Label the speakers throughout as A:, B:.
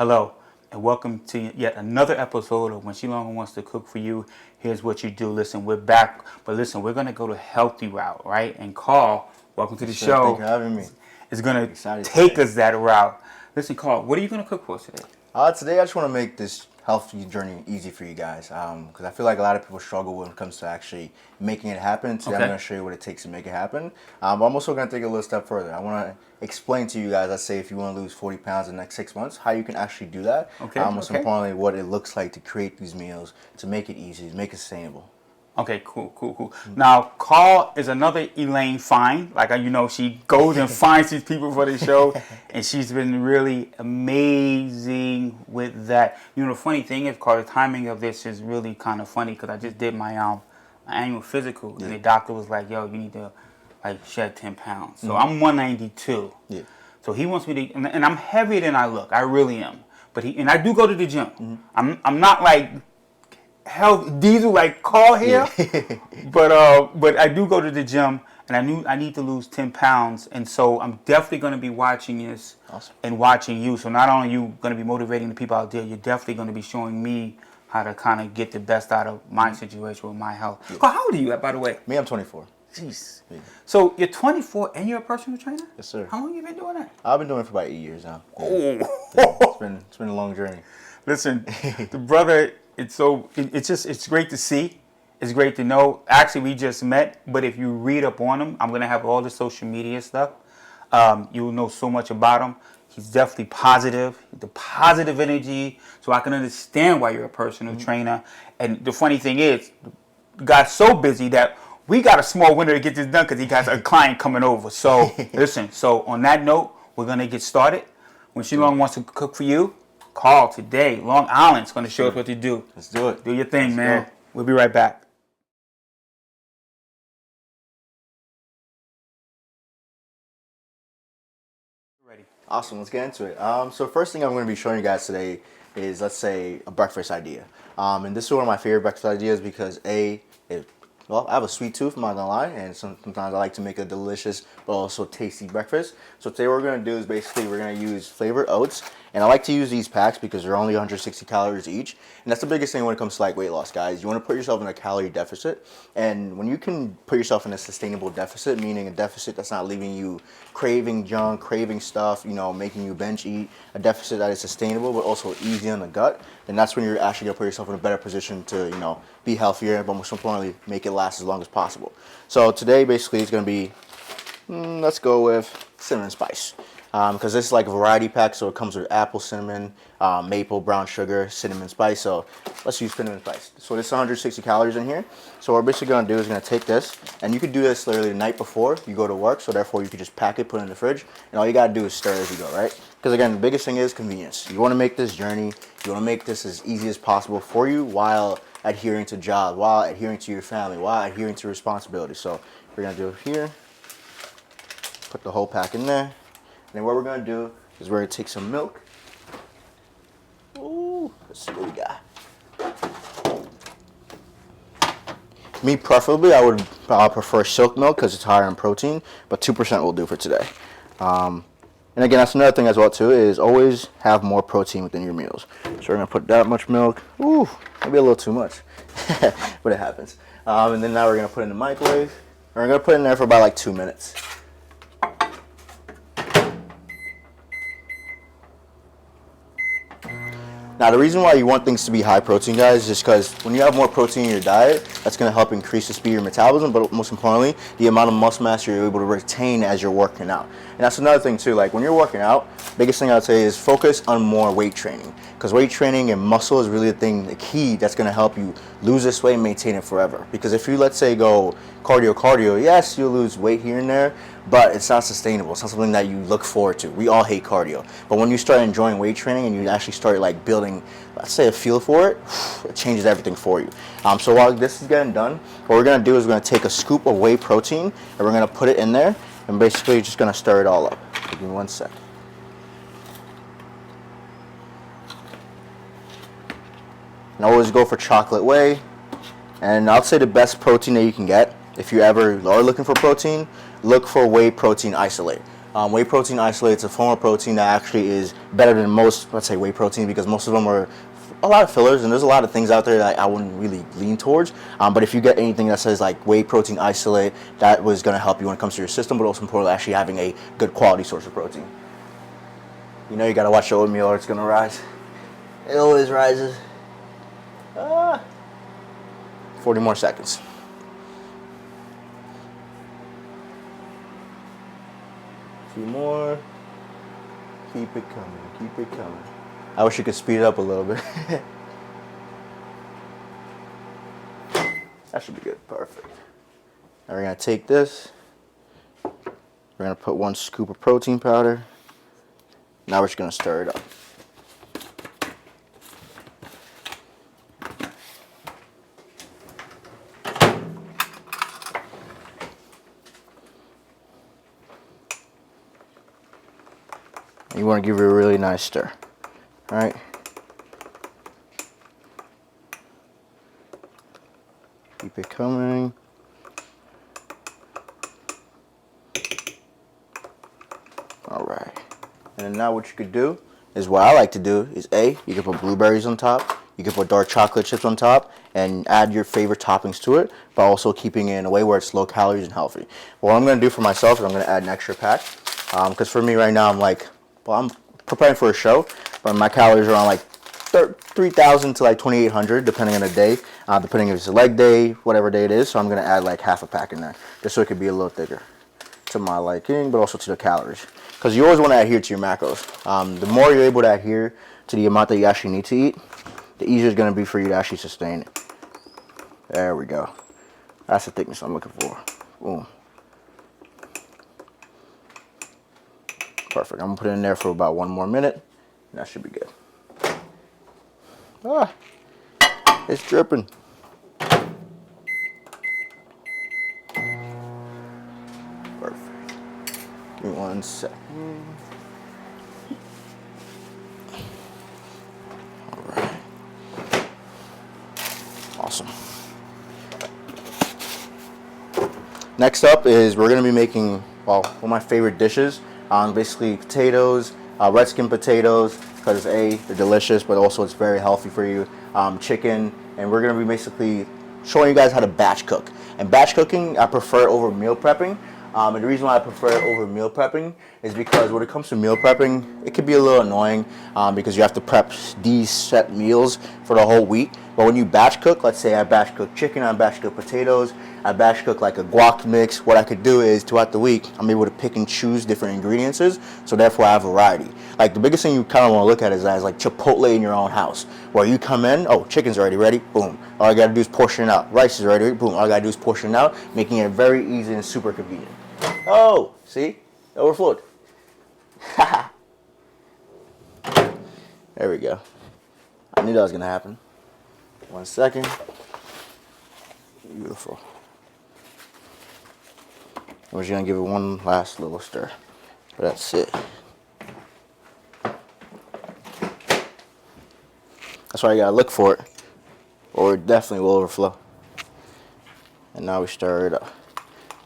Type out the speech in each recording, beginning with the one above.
A: Hello, and welcome to yet another episode of When She Longer Wants to Cook for You. Here's what you do. Listen, we're back, but listen, we're going to go the healthy route, right? And Carl, welcome to the show.
B: Thank you for having me.
A: Is going to take us that route. Listen, Carl, what are you going to cook for us today?
B: Today I just want to make this healthy journey easy for you guys because I feel like a lot of people struggle when it comes to actually making it happen. Today I'm going to show you what it takes to make it happen. But I'm also going to take it a little step further. I want to explain to you guys, let's say if you want to lose 40 pounds in the next 6 months, how you can actually do that. Most importantly, what it looks like to create these meals, to make it easy, to make it sustainable.
A: Okay, cool. Now, Carl is another Elaine find. Like, you know, she goes and finds these people for the show, and she's been really amazing with that. You know, the funny thing is, Carl, the timing of this is really kind of funny because I just did my annual physical, and the doctor was like, yo, you need to, like, shed 10 pounds. So I'm 192. Yeah. So he wants me to, and I'm heavier than I look. I really am. But and I do go to the gym. I'm not like health diesel like Carl here, but I do go to the gym, and I need to lose 10 pounds, and so I'm definitely going to be watching this and watching you. So not only are you going to be motivating the people out there, you're definitely going to be showing me how to kind of get the best out of my situation with my health. Yeah. Carl, how old are you, by the way?
B: Me, I'm 24.
A: Jeez. Yeah. So you're 24 and you're a personal trainer?
B: Yes, sir.
A: How long have you been doing that?
B: I've been doing it for about 8 years now.
A: Yeah.
B: Oh. It's been a long journey.
A: Listen, the brother. It's great to see. It's great to know. Actually, we just met, but if you read up on him, I'm going to have all the social media stuff. You will know so much about him. He's definitely positive, the positive energy, so I can understand why you're a personal trainer. And the funny thing is, the guy's so busy that we got a small window to get this done because he got a client coming over. So, listen, so on that note, we're going to get started. When She Long Wants to Cook for You, Carl today, Long Island's going to show us what to do.
B: Let's do it.
A: Do your thing, man. We'll be right back.
B: Ready. Awesome. Let's get into it. So first thing I'm going to be showing you guys today is, let's say, a breakfast idea. And this is one of my favorite breakfast ideas because I have a sweet tooth, I'm not gonna lie, and sometimes I like to make a delicious but also tasty breakfast. So today what we're gonna do is basically we're gonna use flavored oats, and I like to use these packs because they're only 160 calories each, and that's the biggest thing when it comes to like weight loss, guys. You want to put yourself in a calorie deficit, and when you can put yourself in a sustainable deficit, meaning a deficit that's not leaving you craving junk, craving stuff, you know, making you binge eat, a deficit that is sustainable but also easy on the gut, then that's when you're actually gonna put yourself in a better position to, you know, be healthier, but most importantly, make it last as long as possible. So today basically it's gonna be, let's go with cinnamon spice. Because this is like a variety pack, so it comes with apple, cinnamon, maple, brown sugar, cinnamon spice. So let's use cinnamon spice. So this is 160 calories in here. So what we're basically gonna do is gonna take this, and you could do this literally the night before you go to work. So therefore you could just pack it, put it in the fridge, and all you gotta do is stir as you go, right? Because again, the biggest thing is convenience. You wanna make this journey, you wanna make this as easy as possible for you while adhering to job, while adhering to your family, while adhering to responsibility. So we're gonna do it here. Put the whole pack in there. And then what we're gonna do is we're gonna take some milk. Ooh, let's see what we got. Me preferably, I prefer silk milk because it's higher in protein, but 2% will do for today. And again, that's another thing as well too, is always have more protein within your meals. So we're gonna put that much milk. Ooh, maybe a little too much, but it happens. And then now we're gonna put it in the microwave. We're gonna put it in there for about like 2 minutes. Now the reason why you want things to be high protein, guys, is just because when you have more protein in your diet, that's going to help increase the speed of your metabolism, but most importantly, the amount of muscle mass you're able to retain as you're working out. And that's another thing too, like when you're working out, biggest thing I would say is focus on more weight training, because weight training and muscle is really the key that's going to help you lose this weight and maintain it forever. Because if you, let's say, go cardio, yes, you'll lose weight here and there, but it's not sustainable. It's not something that you look forward to. We all hate cardio. But when you start enjoying weight training and you actually start like building, let's say, a feel for it, it changes everything for you. So while this is getting done, what we're gonna do is we're gonna take a scoop of whey protein and we're gonna put it in there and basically just gonna stir it all up. Give me 1 sec. And always go for chocolate whey. And I'll say the best protein that you can get, if you ever are looking for protein, look for whey protein isolate. Whey protein isolate is a form of protein that actually is better than most, let's say, whey protein, because most of them are a lot of fillers, and there's a lot of things out there that I wouldn't really lean towards. But if you get anything that says like whey protein isolate, that was going to help you when it comes to your system, but also importantly, actually having a good quality source of protein. You know you got to watch the oatmeal or it's going to rise. It always rises. 40 more seconds. A few more. Keep it coming, keep it coming. I wish you could speed it up a little bit. That should be good, perfect. Now we're gonna take this. We're gonna put 1 scoop of protein powder. Now we're just gonna stir it up. You want to give it a really nice stir. All right. Keep it coming. All right. And then now what you could do is what I like to do is you can put blueberries on top. You can put dark chocolate chips on top and add your favorite toppings to it, but also keeping it in a way where it's low calories and healthy. What I'm going to do for myself is I'm going to add an extra pack. Because for me right now, I'm preparing for a show, but my calories are around like 3,000 to like 2,800 depending on the day, depending if it's a leg day, whatever day it is. So I'm going to add like half a pack in there just so it could be a little thicker to my liking, but also to the calories. Because you always want to adhere to your macros. The more you're able to adhere to the amount that you actually need to eat, the easier it's going to be for you to actually sustain it. There we go. That's the thickness I'm looking for. Boom. Perfect. I'm going to put it in there for about 1 more minute. And that should be good. It's dripping. Perfect. Give me 1 second. All right. Awesome. Next up is we're going to be making, one of my favorite dishes. Basically potatoes, red skin potatoes, because they're delicious, but also it's very healthy for you. Chicken, and we're gonna be basically showing you guys how to batch cook. And batch cooking, I prefer over meal prepping. And the reason why I prefer it over meal prepping is because when it comes to meal prepping, it can be a little annoying because you have to prep these set meals for the whole week. But when you batch cook, let's say I batch cook chicken, I batch cook potatoes, I batch cook like a guac mix, what I could do is throughout the week, I'm able to pick and choose different ingredients, so therefore I have variety. Like the biggest thing you kind of want to look at is as like Chipotle in your own house, where you come in, oh, chicken's already ready, boom. All I gotta do is portion it out. Rice is already ready, boom. All I gotta do is portion it out, making it very easy and super convenient. Oh, see? It overflowed. There we go. I knew that was gonna happen. 1 second. Beautiful. We're just gonna give it 1 last little stir. But that's it. That's why you gotta look for it, or it definitely will overflow. And now we stir it up.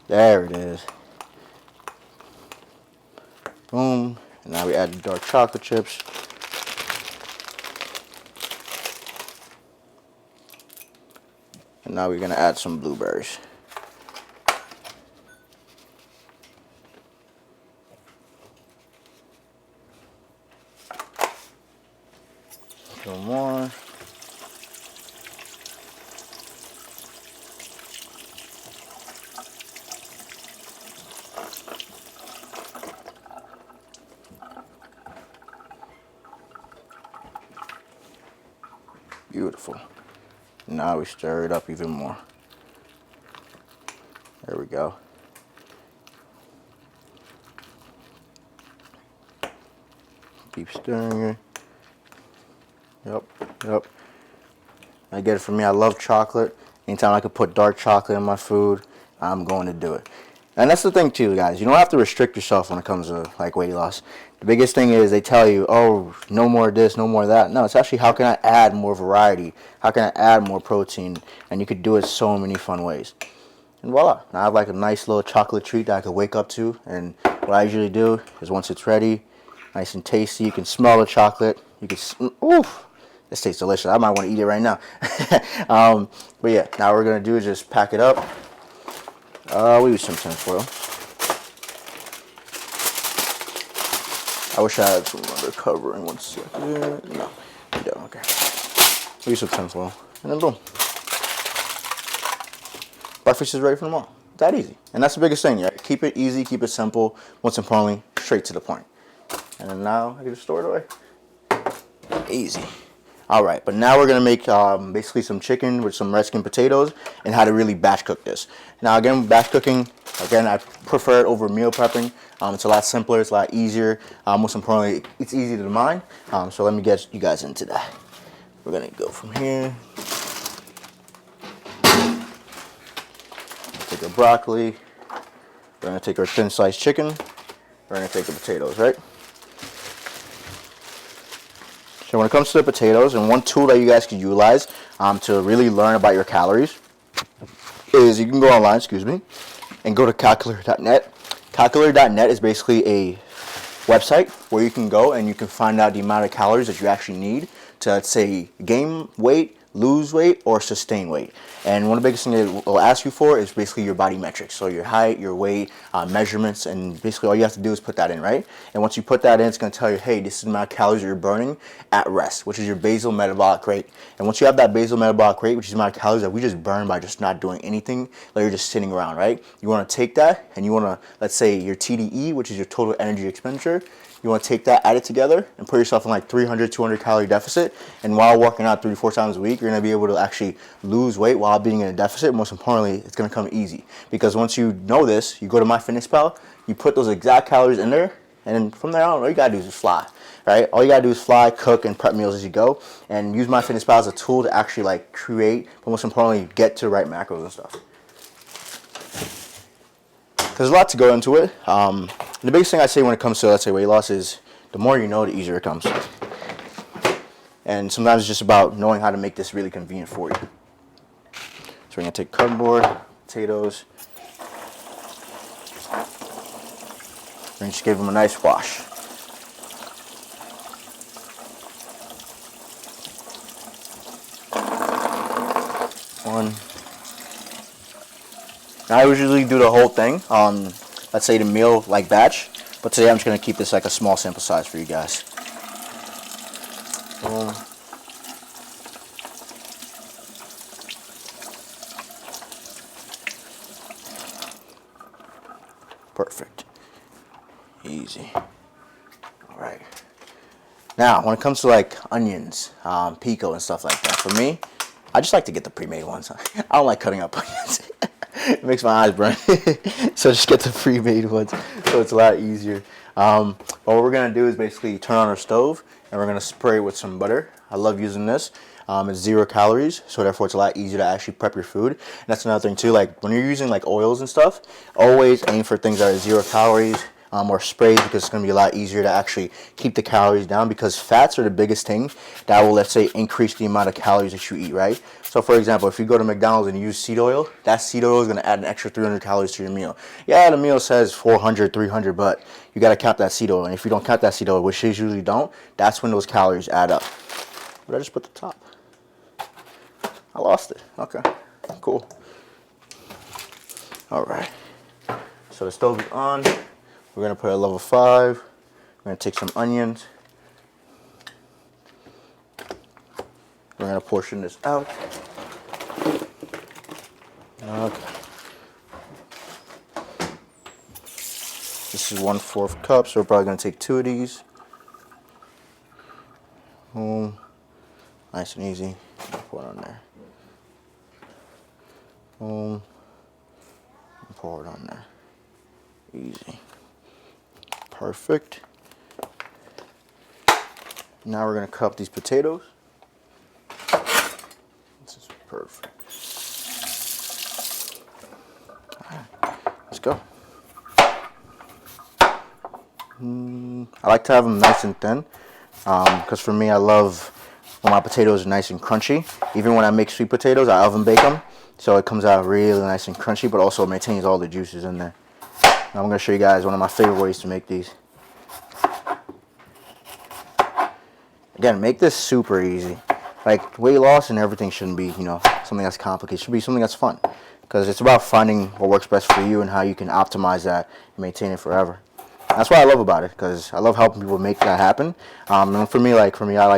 B: There it is. Boom. And now we add the dark chocolate chips. And now we're gonna add some blueberries. Some more. Beautiful. Now we stir it up even more. There we go. Keep stirring it. Yep. I get it from me. I love chocolate. Anytime I could put dark chocolate in my food, I'm going to do it. And that's the thing too, guys. You don't have to restrict yourself when it comes to like weight loss. The biggest thing is they tell you, oh, no more this, no more that. No, it's actually how can I add more variety? How can I add more protein? And you could do it so many fun ways. And voila, now I have like a nice little chocolate treat that I could wake up to. And what I usually do is once it's ready, nice and tasty, you can smell the chocolate. You can, oof, this tastes delicious. I might want to eat it right now. But yeah, now what we're gonna do is just pack it up. We use some tinfoil. I wish I had some other covering. 1 second. No, we don't. Okay. We use some tinfoil, and then boom. Breakfast is ready for tomorrow. It's that easy, and that's the biggest thing. Right? Keep it easy, keep it simple. Most importantly, straight to the point. And then now I can just store it away. Easy. All right, but now we're gonna make basically some chicken with some red skin potatoes and how to really batch cook this. Now again, batch cooking, again, I prefer it over meal prepping. It's a lot simpler, it's a lot easier. Most importantly, it's easy to mind. So let me get you guys into that. We're gonna go from here. Take our broccoli. We're gonna take our thin sliced chicken. We're gonna take the potatoes, right? So when it comes to the potatoes, and one tool that you guys can utilize to really learn about your calories is you can go online, and go to calculator.net. Calculator.net is basically a website where you can go and you can find out the amount of calories that you actually need to, let's say, gain weight, lose weight, or sustain weight. And one of the biggest things it will ask you for is basically your body metrics. So your height, your weight, measurements, and basically all you have to do is put that in, right? And once you put that in, it's going to tell you, hey, this is the amount of calories that you're burning at rest, which is your basal metabolic rate. And once you have that basal metabolic rate, which is the amount of calories that we just burn by just not doing anything, like you're just sitting around, right? You want to take that and you want to, let's say, your TDE, which is your total energy expenditure. You want to take that, add it together, and put yourself in like 300, 200 calorie deficit. And while working out 3 to 4 times a week, you're going to be able to actually lose weight while being in a deficit. Most importantly, it's going to come easy. Because once you know this, you go to MyFitnessPal, you put those exact calories in there, and then from there on, all you got to do is just fly. Right? All you got to do is fly, cook, and prep meals as you go. And use MyFitnessPal as a tool to actually like create, but most importantly, get to the right macros and stuff. There's a lot to go into it. The biggest thing I say when it comes to, let's say, weight loss is the more you know, the easier it comes. And sometimes it's just about knowing how to make this really convenient for you. So we're going to take cardboard, potatoes. We're going to just give them a nice wash. One. Now I usually do the whole thing on, let's say, the meal like batch, but today I'm just going to keep this like a small sample size for you guys. Boom. Perfect. Easy. All right. Now, when it comes to like onions, pico and stuff like that, for me, I just like to get the pre-made ones. I don't like cutting up onions. It makes my eyes burn. So just get the pre-made ones so it's a lot easier. But what we're going to do is basically turn on our stove and we're going to spray it with some butter. I love using this. It's 0 calories, so therefore it's a lot easier to actually prep your food. And that's another thing too, like when you're using like oils and stuff, always aim for things that are 0 calories or sprays, because it's going to be a lot easier to actually keep the calories down, because fats are the biggest thing that will, let's say, increase the amount of calories that you eat, right? So for example, if you go to McDonald's and you use seed oil, that seed oil is going to add an extra 300 calories to your meal. Yeah, the meal says 400, 300, but you got to count that seed oil. And if you don't count that seed oil, which you usually don't, that's when those calories add up. What did I just put the top? I lost it. Okay, cool. All right. So the stove is on. We're going to put a level 5. We're going to take some onions. We're going to portion this out. Okay. This is 1/4 cup, so we're probably going to take 2 of these. Boom. Nice and easy. Pour it on there. Boom. Pour it on there. Easy. Perfect. Now we're going to cut up these potatoes. This is perfect. All right, let's go. I like to have them nice and thin, because for me, I love when my potatoes are nice and crunchy. Even when I make sweet potatoes, I oven bake them, so it comes out really nice and crunchy, but also maintains all the juices in there. Now I'm going to show you guys one of my favorite ways to make these. Again, make this super easy. Like, weight loss and everything shouldn't be, something that's complicated. It should be something that's fun, because it's about finding what works best for you and how you can optimize that and maintain it forever. That's what I love about it, because I love helping people make that happen. And for me, I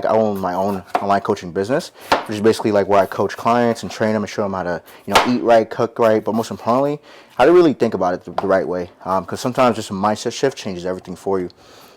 B: own my own online coaching business, which is basically like where I coach clients and train them and show them how to, eat right, cook right, but most importantly, how to really think about it the right way. Because sometimes just a mindset shift changes everything for you.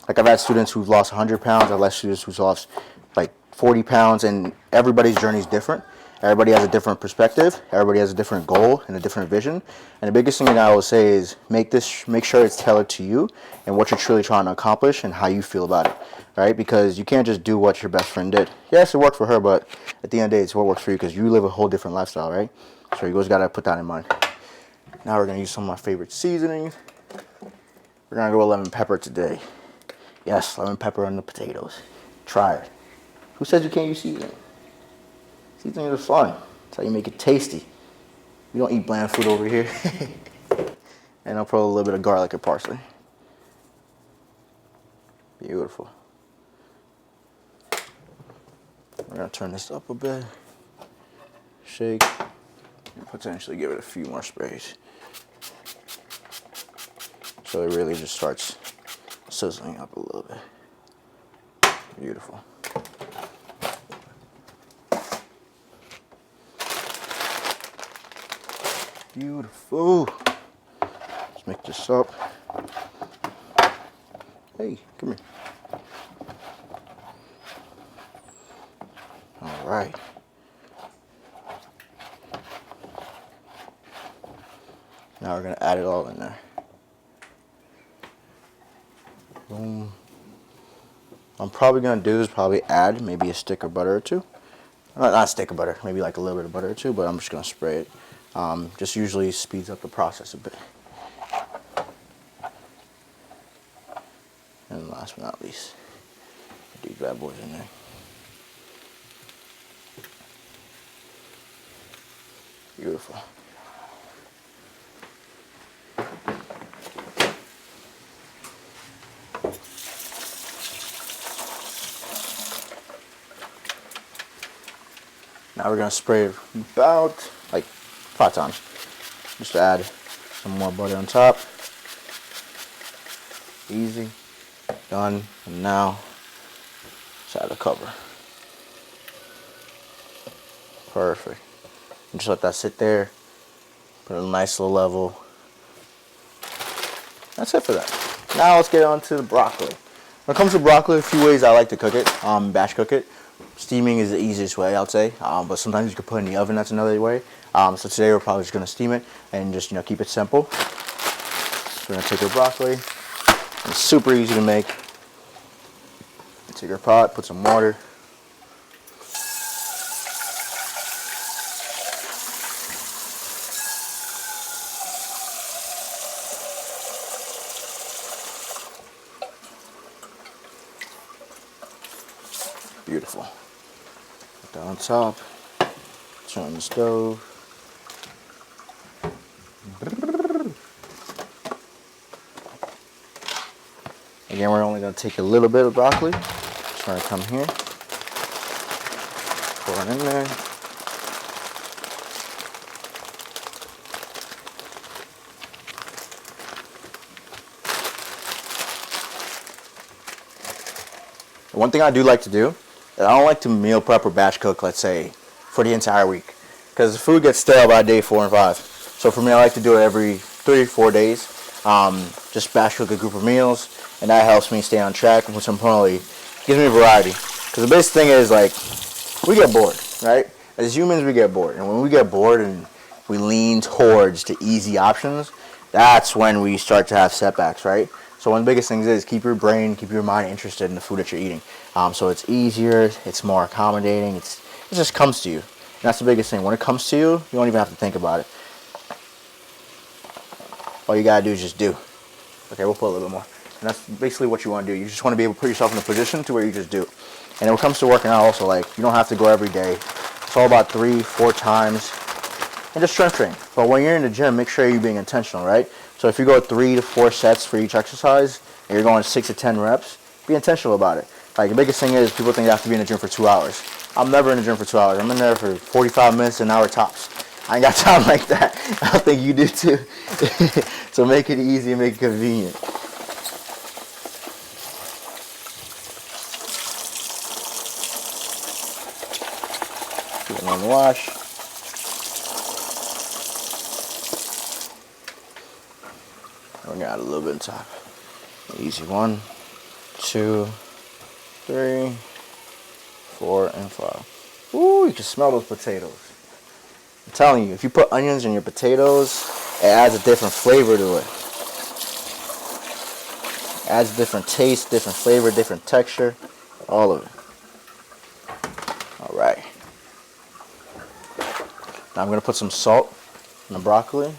B: Like, I've had students who've lost 100 pounds, I've had students who've lost like 40 pounds, and everybody's journey is different. Everybody has a different perspective. Everybody has a different goal and a different vision. And the biggest thing that I will say is make sure it's tailored to you and what you're truly trying to accomplish and how you feel about it, right? Because you can't just do what your best friend did. Yes, it worked for her, but at the end of the day, it's what works for you, because you live a whole different lifestyle, right? So you always got to put that in mind. Now we're going to use some of my favorite seasonings. We're going to go with lemon pepper today. Yes, lemon pepper on the potatoes. Try it. Who says you can't use seasoning? Seasonings are fun. That's how you make it tasty. We don't eat bland food over here. And I'll put a little bit of garlic and parsley. Beautiful. We're going to turn this up a bit. Shake. And potentially give it a few more sprays. So it really just starts sizzling up a little bit. Beautiful. Beautiful. Let's mix this up. Hey, come here. All right. Now we're going to add it all in there. Boom. I'm probably going to do is add maybe a stick of butter or two. Not a stick of butter, maybe like a little bit of butter or two, but I'm just going to spray it. Just usually speeds up the process a bit. And last but not least, these bad boys in there. Beautiful. Now we're going to spray it about like 5 times. Just to add some more butter on top. Easy. Done. And now let's add a cover. Perfect. And just let that sit there. Put a nice little level. That's it for that. Now let's get on to the broccoli. When it comes to broccoli, a few ways I like to cook it. Batch cook it. Steaming is the easiest way, I'd say, but sometimes you can put it in the oven. That's another way. So today we're probably just going to steam it and just keep it simple. So we're going to take our broccoli. It's super easy to make. Take your pot, put some water. Beautiful. Put that on top. Turn on the stove. Again, we're only going to take a little bit of broccoli. Just going to come here. Pour it in there. One thing I do like to do, I don't like to meal prep or batch cook, let's say, for the entire week, because the food gets stale by day 4 and 5. So for me, I like to do it every 3 or 4 days. Just batch cook a group of meals, and that helps me stay on track. And most importantly, gives me variety. Because the biggest thing is, like, we get bored, right? As humans, we get bored, and when we get bored and we lean towards the easy options, that's when we start to have setbacks, right? So one of the biggest things is keep your brain, keep your mind interested in the food that you're eating. So it's easier, it's more accommodating, it just comes to you. And that's the biggest thing. When it comes to you, you don't even have to think about it. All you gotta do is just do. Okay, we'll put a little bit more. And that's basically what you want to do. You just want to be able to put yourself in a position to where you just do. And when it comes to working out also, like, you don't have to go every day. It's all about 3-4 times and just strength training. But when you're in the gym, make sure you're being intentional, right? So if you go 3 to 4 sets for each exercise and you're going 6 to 10 reps, be intentional about it. Like, the biggest thing is people think they have to be in the gym for 2 hours. I'm never in the gym for 2 hours. I'm in there for 45 minutes, an hour tops. I ain't got time like that. I don't think you do too. So make it easy and make it convenient. Give it one wash. We're gonna add a little bit on top. Easy. 1, 2, 3, 4, and 5. Ooh, you can smell those potatoes. I'm telling you, if you put onions in your potatoes, it adds a different flavor to it. It adds a different taste, different flavor, different texture, all of it. All right. Now I'm gonna put some salt in the broccoli,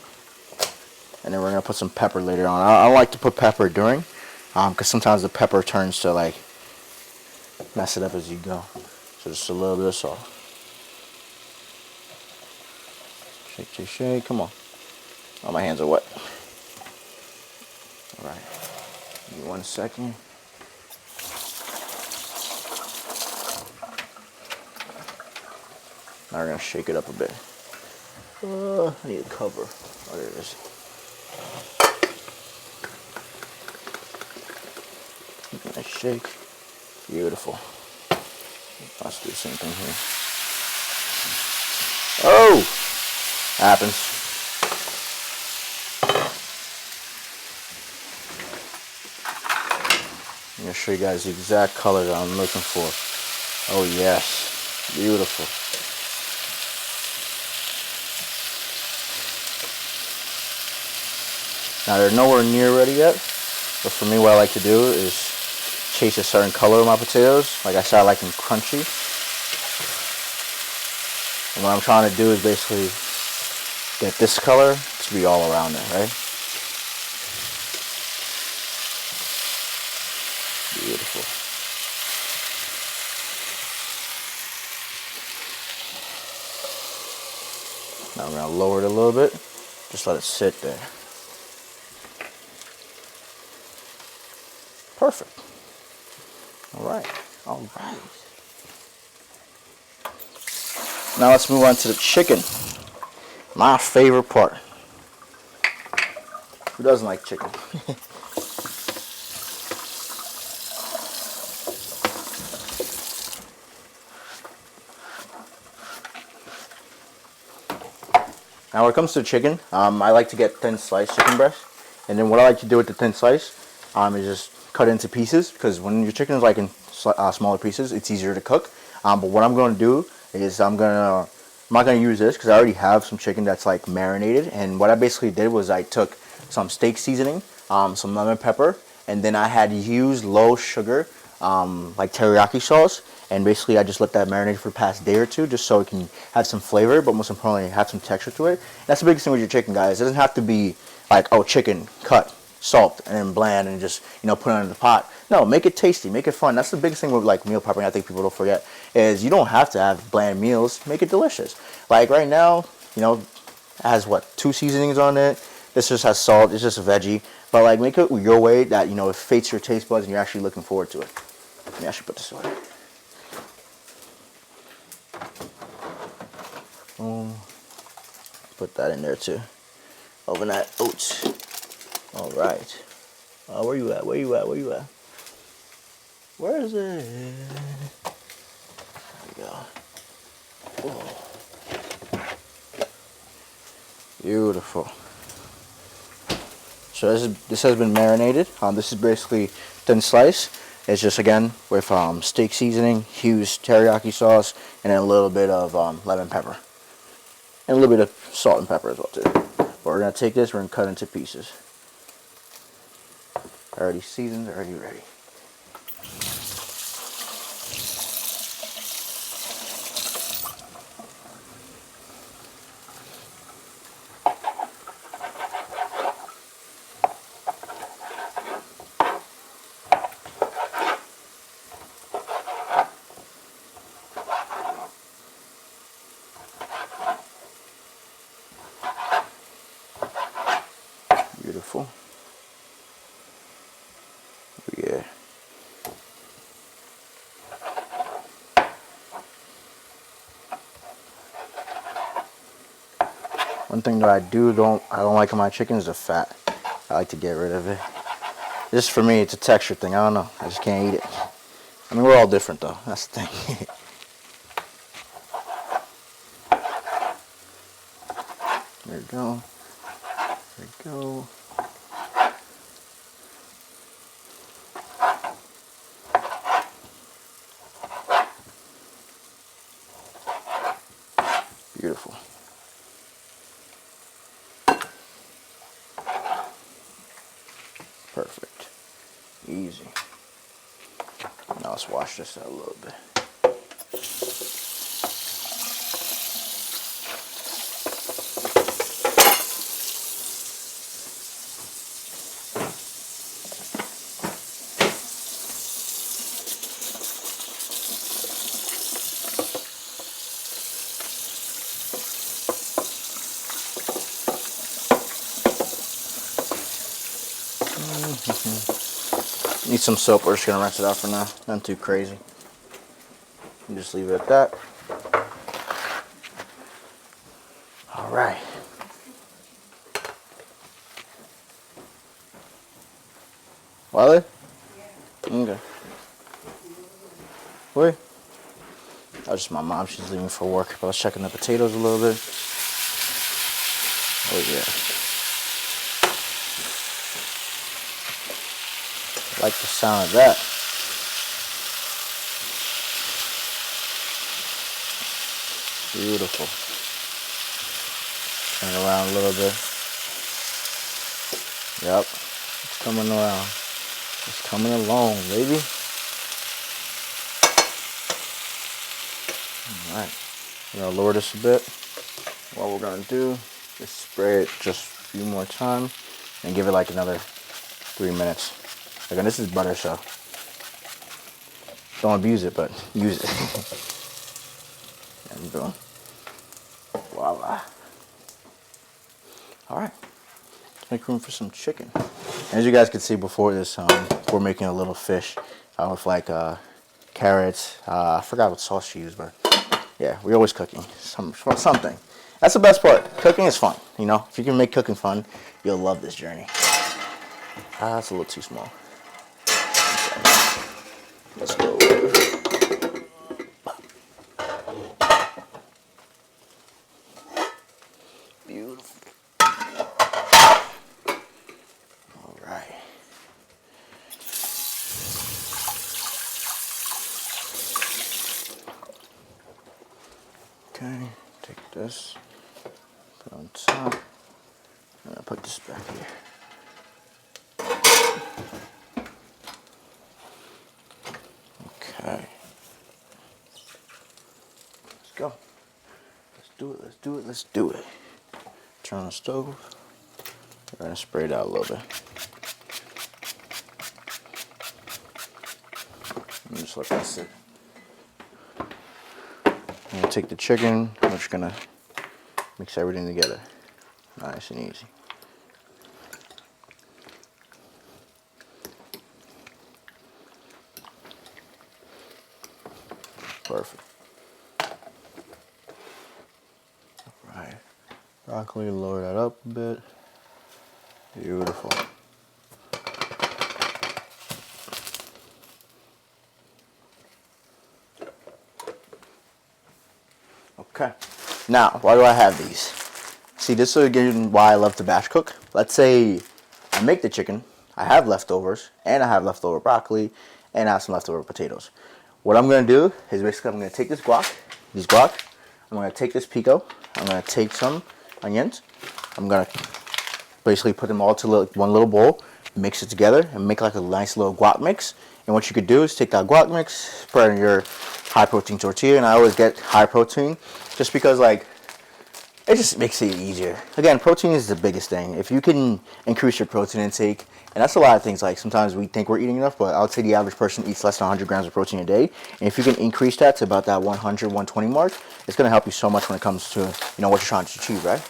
B: and then we're gonna put some pepper later on. I don't like to put pepper during, because sometimes the pepper turns to like mess it up as you go. So just a little bit of salt. Shake, shake, shake. Come on. Oh, my hands are wet. All right. Give me 1 second. Now we're gonna shake it up a bit. I need a cover. Oh, there it is. Nice shake. Beautiful. Let's do the same thing here. Oh! Happens. I'm going to show you guys the exact color that I'm looking for. Oh yes. Beautiful. Now they're nowhere near ready yet. But for me, what I like to do is chase a certain color of my potatoes. Like I said, I like them crunchy. And what I'm trying to do is basically get this color to be all around it, right? Beautiful. Now I'm going to lower it a little bit. Just let it sit there. Perfect. All right. All right. Now let's move on to the chicken. My favorite part. Who doesn't like chicken? Now when it comes to chicken, I like to get thin sliced chicken breast. And then what I like to do with the thin slice is just cut it into pieces, because when your chicken is like in smaller pieces, it's easier to cook. But what I'm going to do is I'm not going to use this because I already have some chicken that's like marinated. And what I basically did was I took some steak seasoning, some lemon pepper, and then I had used low sugar like teriyaki sauce. And basically I just let that marinate for the past day or two just so it can have some flavor, but most importantly have some texture to it. That's the biggest thing with your chicken, guys. It doesn't have to be like, oh, chicken, cut, salt, and then bland and just, put it in the pot. No, make it tasty, make it fun. That's the biggest thing with like meal prepping, I think people don't forget, is you don't have to have bland meals. Make it delicious. Like right now, it has what, 2 seasonings on it. This just has salt, it's just a veggie. But like make it your way that, it fits your taste buds and you're actually looking forward to it. Let me actually put this away. Put that in there too. Open that oats. All right. Where you at? Where you at? Where you at? Where is it? There we go. Oh. Beautiful. So this has been marinated. This is basically thin slice. It's just again with steak seasoning, Hughes teriyaki sauce, and then a little bit of lemon pepper. And a little bit of salt and pepper as well too. But we're going to take this, we're going to cut into pieces. Already seasoned, already ready. Beautiful. Yeah. One thing that I don't like on my chicken is the fat. I like to get rid of it. Just for me, it's a texture thing. I don't know. I just can't eat it. I mean, we're all different though. That's the thing. There we go. There we go. Beautiful. Perfect. Easy. Now let's wash this out a little bit. Need some soap. We're just gonna rinse it out for now. Nothing too crazy. And just leave it at that. All right. Wale? Okay. Wait. That was just my mom. She's leaving for work. But I was checking the potatoes a little bit. Oh yeah. I like the sound of that. Beautiful. Turn it around a little bit. Yep. It's coming around. It's coming along, baby. Alright. We're going to lower this a bit. What we're going to do is spray it just a few more times and give it like another 3 minutes. Again, this is butter, so don't abuse it, but use it. And boom. Voila. Alright. Let's make room for some chicken. As you guys can see before this, we're making a little fish with like carrots. I forgot what sauce she used, but yeah, we're always cooking something. That's the best part. Cooking is fun. You know, if you can make cooking fun, you'll love this journey. That's a little too small. Let's go. Beautiful. All right. Okay, take this, put it on top, and I'll put this back here. Okay. Let's go. Let's do it, let's do it, let's do it. Turn on the stove. We're gonna spray it out a little bit. And just let that sit. I'm gonna take the chicken, we're just gonna mix everything together. Nice and easy. Perfect. Alright. Broccoli, lower that up a bit. Beautiful. Okay. Now, why do I have these? See, this is again why I love to batch cook. Let's say I make the chicken, I have leftovers, and I have leftover broccoli, and I have some leftover potatoes. What I'm gonna do is basically I'm gonna take this guac, I'm gonna take this pico, I'm gonna take some onions, I'm gonna basically put them all to one little bowl, mix it together, and make like a nice little guac mix. And what you could do is take that guac mix, put it in your high protein tortilla, and I always get high protein just because like it just makes it easier. Again, protein is the biggest thing. If you can increase your protein intake, and that's a lot of things, like sometimes we think we're eating enough, but I would say the average person eats less than 100 grams of protein a day. And if you can increase that to about that 100, 120 mark, it's going to help you so much when it comes to, you know, what you're trying to achieve, right?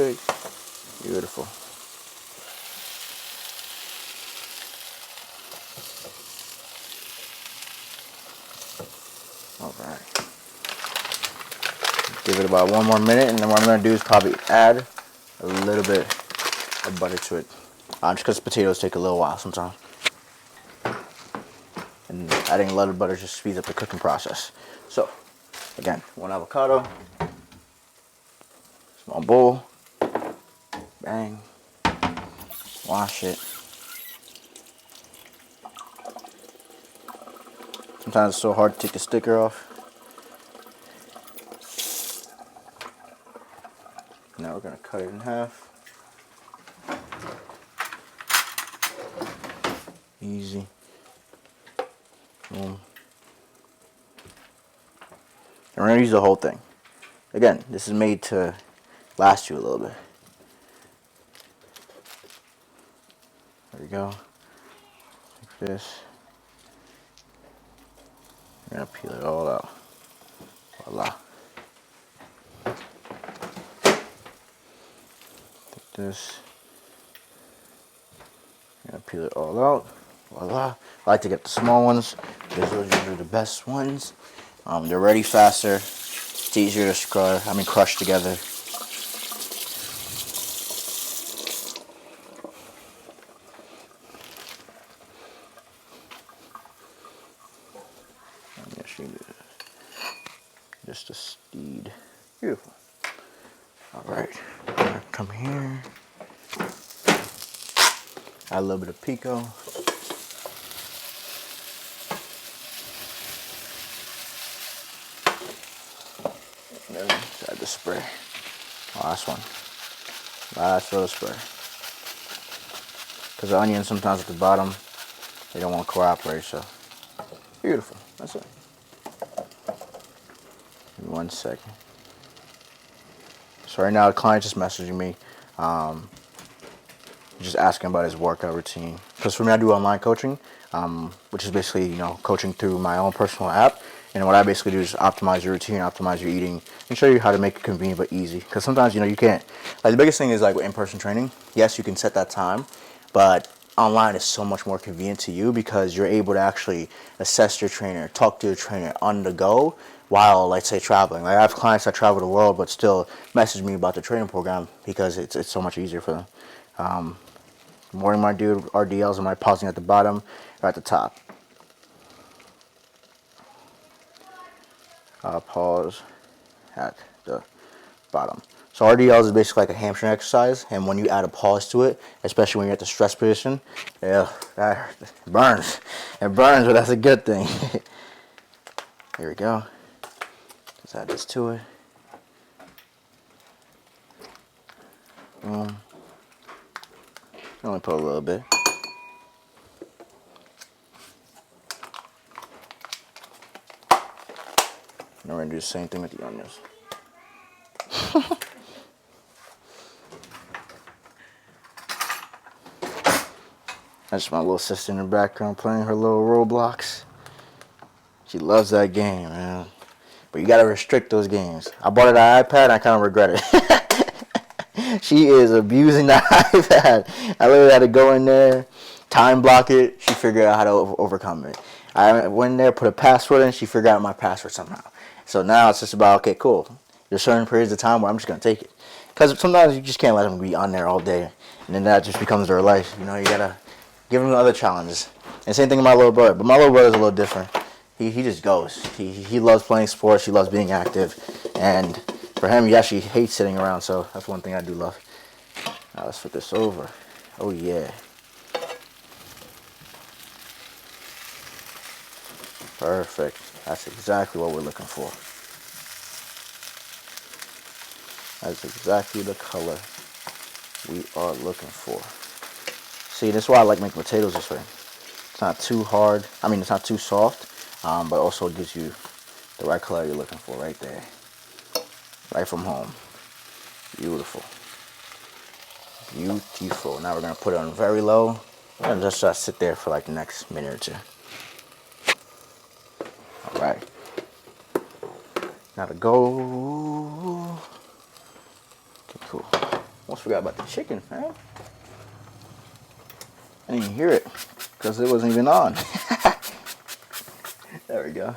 B: Perfect. Beautiful. All right. Give it about 1 more minute, and then what I'm going to do is probably add a little bit of butter to it. Just because potatoes take a little while sometimes. And adding a lot of butter just speeds up the cooking process. So, again, 1 avocado, small bowl, bang, wash it. Sometimes it's so hard to take the sticker off. Now we're going to cut it in half. Easy. Boom. And we're going to use the whole thing. Again, this is made to last you a little bit. There we go. Like this. We're going to peel it all out. Voila. Take this. I'm going to peel it all out. Voila. I like to get the small ones because those are the best ones. They're ready faster. It's easier to crush together. Just a steed. Beautiful. All right. Come here. Add a little bit of pico. And then add the spray. Last one. Last little spray. Because the onions sometimes at the bottom, they don't want to cooperate, so. Beautiful. That's it. Give me 1 second. So right now the client just messaging me, just asking about his workout routine. Because for me, I do online coaching, which is basically, coaching through my own personal app. And what I basically do is optimize your routine, optimize your eating, and show you how to make it convenient but easy. Because sometimes, you can't, the biggest thing is with in-person training, yes, you can set that time, but online is so much more convenient to you because you're able to actually assess your trainer, talk to your trainer on the go while, let's say, traveling. I have clients that travel the world but still message me about the training program because it's so much easier for them. Morning, my dude, RDLs, am I pausing at the bottom or at the top? Pause at the bottom. So RDLs is basically like a hamstring exercise, and when you add a pause to it, especially when you're at the stress position, yeah, that burns. It burns, but that's a good thing. Here we go. Let's add this to it. Only put a little bit. And we're gonna do the same thing with the onions. That's my little sister in the background playing her little Roblox. She loves that game, man. But you gotta restrict those games. I bought her the iPad and I kind of regret it. She is abusing the iPad. I literally had to go in there, time block it. She figured out how to overcome it. I went in there, put a password in. She figured out my password somehow. So now it's just about, okay, cool. There's certain periods of time where I'm just gonna take it. Because sometimes you just can't let them be on there all day. And then that just becomes their life. You gotta give them other challenges. And same thing with my little brother. But my little brother's a little different. He just goes. He loves playing sports. He loves being active. And for him, he actually hates sitting around. So that's one thing I do love. Now let's flip this over. Oh, yeah. Perfect. That's exactly what we're looking for. That's exactly the color we are looking for. See, this is why I like making potatoes this way. It's not too hard. It's not too soft, but also it gives you the right color you're looking for right there. Right from home. Beautiful. Beautiful. Now we're going to put it on very low and just sit there for like the next minute or two. All right. Now to go. Okay, cool. Almost forgot about the chicken, man. I didn't even hear it because it wasn't even on. There we go.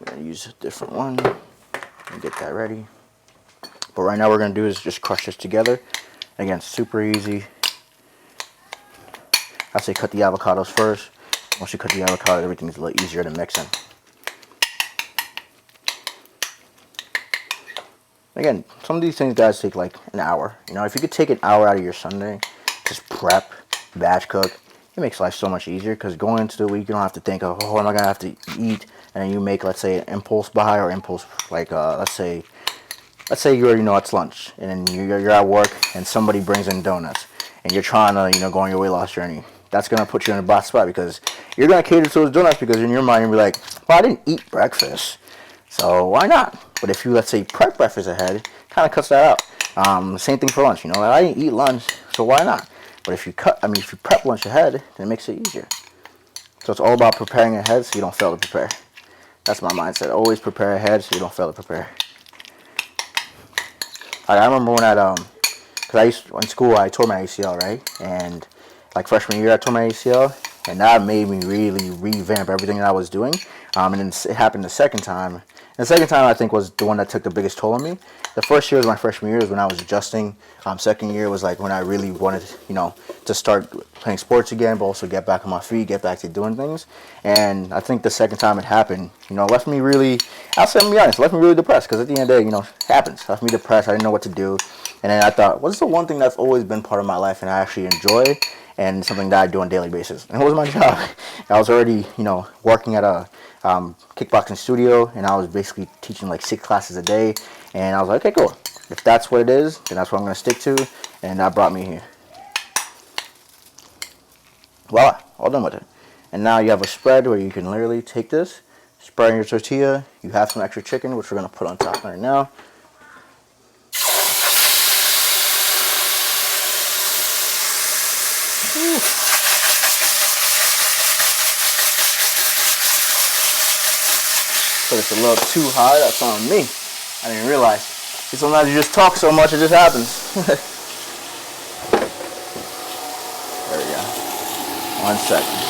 B: We're gonna use a different one and get that ready. But right now, what we're gonna do is just crush this together. Again, super easy. I say cut the avocados first. Once you cut the avocado, everything's a little easier to mix in. Again, some of these things, guys, take like an hour. You know, if you could take an hour out of your Sunday, just prep, batch cook, it makes life so much easier. Because going into the week, you don't have to think of, oh, am I gonna have to eat? And then you make, let's say, an impulse buy or impulse, like, let's say you already know it's lunch, and then you're at work, and somebody brings in donuts, and you're trying to, you know, go on your weight loss journey. That's gonna put you in a bad spot because you're gonna cater to those donuts because in your mind you'll be like, well, I didn't eat breakfast, so why not? But if you, let's say, prep breakfast ahead, kind of cuts that out. Same thing for lunch. You know, I didn't eat lunch, so why not? But if you prep lunch ahead, then it makes it easier. So it's all about preparing ahead so you don't fail to prepare. That's my mindset. Always prepare ahead so you don't fail to prepare. I remember when because in school I tore my ACL, right? And like freshman year I tore my ACL, and that made me really revamp everything that I was doing. And then it happened the second time. And the second time I think was the one that took the biggest toll on me. The first year was my freshman year, was when I was adjusting. Second year was like when I really wanted, you know, to start playing sports again, but also get back on my feet, get back to doing things. And I think the second time it happened, you know, left me really, I'll be honest, left me really depressed. Because at the end of the day, you know, it happens. Left me depressed. I didn't know what to do. And then I thought, what's the one thing that's always been part of my life and I actually enjoy, and something that I do on a daily basis? And it was my job. I was already, you know, working at a kickboxing studio, and I was basically teaching like 6 classes a day. And I was like, okay, cool. If that's what it is, then that's what I'm going to stick to. And that brought me here. Voila, all done with it. And now you have a spread where you can literally take this, spread on your tortilla. You have some extra chicken, which we're going to put on top right now. Ooh. But it's a little too high, that's on me. I didn't realize. Sometimes you just talk so much, it just happens. There we go. 1 second.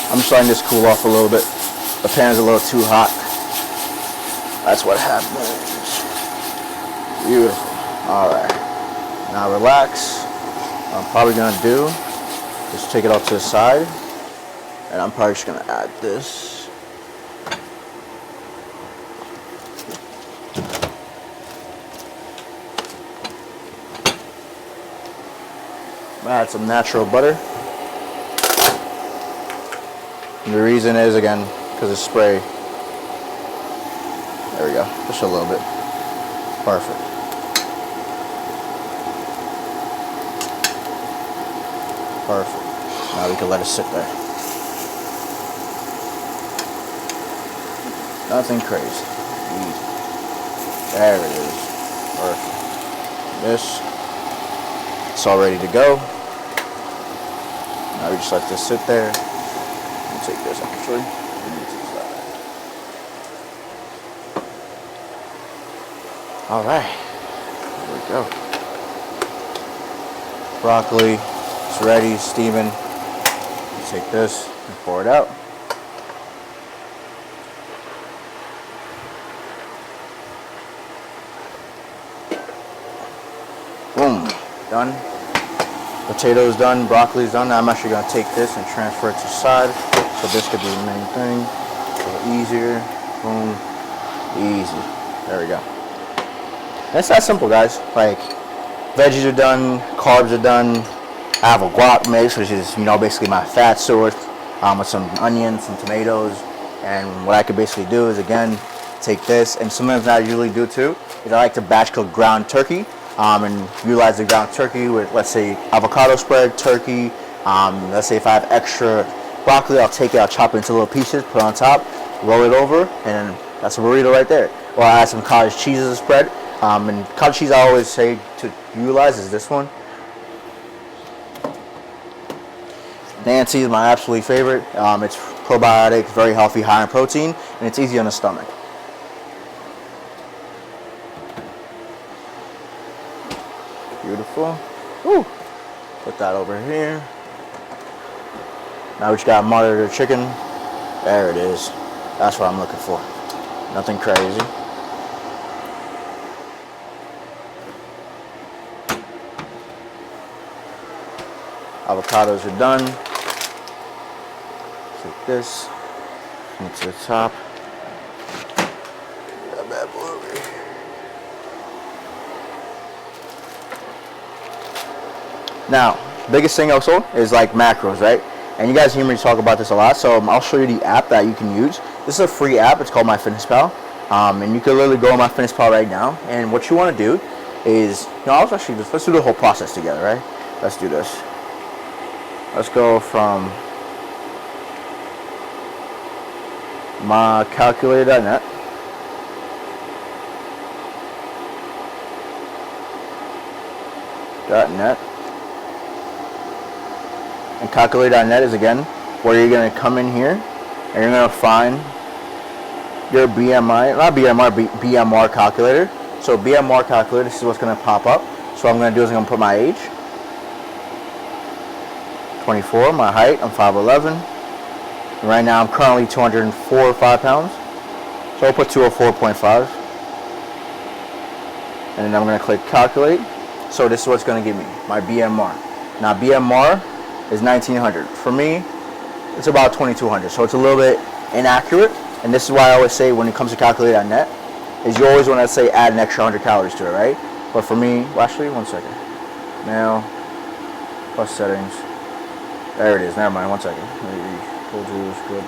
B: I'm just letting this cool off a little bit. The pan's a little too hot. That's what happens. Beautiful. Alright. Now relax. What I'm probably going to do is take it off to the side. And I'm probably just going to add this. Add some natural butter. And the reason is, again, because it's spray. There we go. Just a little bit. Perfect. Perfect. Now we can let it sit there. Nothing crazy. Easy. There it is. Perfect. This. It's all ready to go. Now we just let this sit there. Take this actually. Alright, there we go. Broccoli, it's ready, steaming. Take this and pour it out. Boom, done. Potatoes done, broccoli's done. Now I'm actually going to take this and transfer it to the side. So this could be the main thing. A little easier. Boom. Easy. There we go. And it's that simple, guys. Like, veggies are done, carbs are done. I have a guac mix, which is, you know, basically my fat source, with some onions, some tomatoes. And what I could basically do is, again, take this. And something that I usually do too is I like to batch cook ground turkey. And utilize the ground turkey with, let's say, avocado spread, turkey. Let's say if I have extra broccoli, I'll take it, I'll chop it into little pieces, put it on top, roll it over, and that's a burrito right there. Or I add some cottage cheese as a spread. And cottage cheese I always say to utilize is this one. Nancy is my absolute favorite. It's probiotic, very healthy, high in protein, and it's easy on the stomach. Beautiful. Woo. Put that over here. Now we just got monitored chicken. There it is. That's what I'm looking for. Nothing crazy. Avocados are done. Take this into the top. That bad boy over here. Now, biggest thing also is like macros, right? And you guys hear me talk about this a lot, so I'll show you the app that you can use. This is a free app. It's called MyFitnessPal, and you can literally go on MyFitnessPal right now. And what you want to do is, let's do the whole process together, right? Let's do this. Let's go from mycalculator.net. .net. And calculator.net is again where you're going to come in here and you're going to find your BMR calculator. So BMR calculator, this is what's going to pop up. So what I'm going to do is I'm going to put my age, 24, my height, I'm 5'11". And right now I'm currently 204 or 5 pounds. So I'll put 204.5. And then I'm going to click calculate. So this is what's going to give me my BMR. Now BMR is 1900. For me, it's about 2200. So it's a little bit inaccurate. And this is why I always say when it comes to calculator.net, is you always want to say add an extra 100 calories to it, right? But for me, well, actually, one second. Now, plus settings. There it is. Never mind. One second. Told you it was good.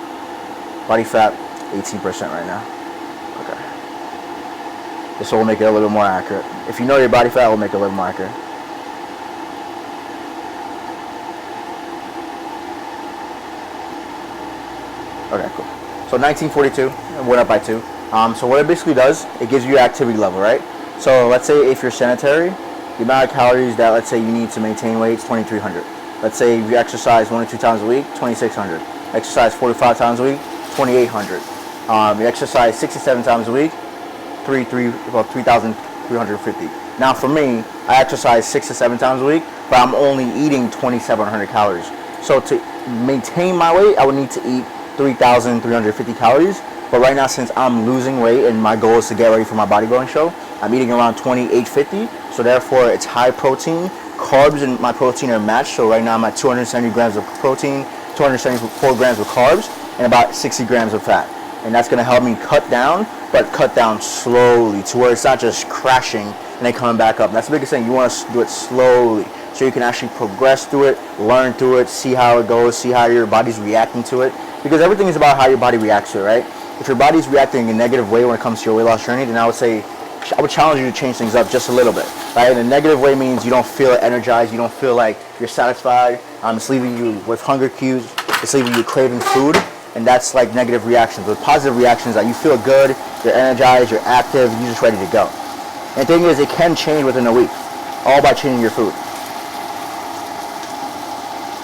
B: Body fat, 18% right now. Okay. This will make it a little more accurate. If you know your body fat, it will make it a little more accurate. Okay, cool. So 1942, it went up by 2. So what it basically does, it gives you your activity level, right? So let's say if you're sedentary, the amount of calories that let's say you need to maintain weight is 2300. Let's say if you exercise 1 or 2 times a week, 2600. Exercise 45 times a week, 2800. You exercise 67 times a week, 3,350. Now for me, I exercise 6 to 7 times a week, but I'm only eating 2,700 calories. So to maintain my weight, I would need to eat 3,350 calories. But right now, since I'm losing weight and my goal is to get ready for my bodybuilding show, I'm eating around 2,850. So therefore, it's high protein. Carbs and my protein are matched. So right now, I'm at 270 grams of protein, 274 grams of carbs, and about 60 grams of fat. And that's going to help me cut down, but cut down slowly to where it's not just crashing and then coming back up. That's the biggest thing. You want to do it slowly so you can actually progress through it, learn through it, see how it goes, see how your body's reacting to it. Because everything is about how your body reacts to it, right? If your body's reacting in a negative way when it comes to your weight loss journey, then I would challenge you to change things up just a little bit. Right? In a negative way means you don't feel energized, you don't feel like you're satisfied. It's leaving you with hunger cues, it's leaving you craving food, and that's like negative reactions. With positive reactions, that you feel good, you're energized, you're active, you're just ready to go. And the thing is, it can change within a week, all by changing your food.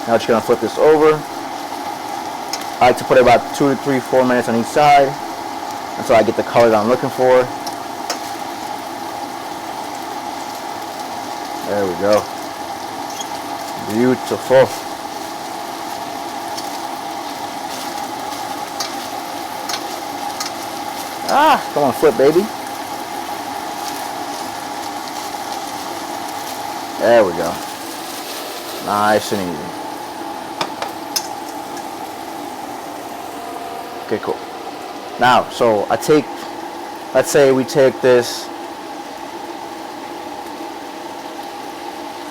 B: Now I'm just gonna flip this over. I like to put about 2 to 3, 4 minutes on each side until I get the color that I'm looking for. There we go. Beautiful. Come on, flip, baby. There we go. Nice and easy. Okay, cool. Now, so let's say we take this,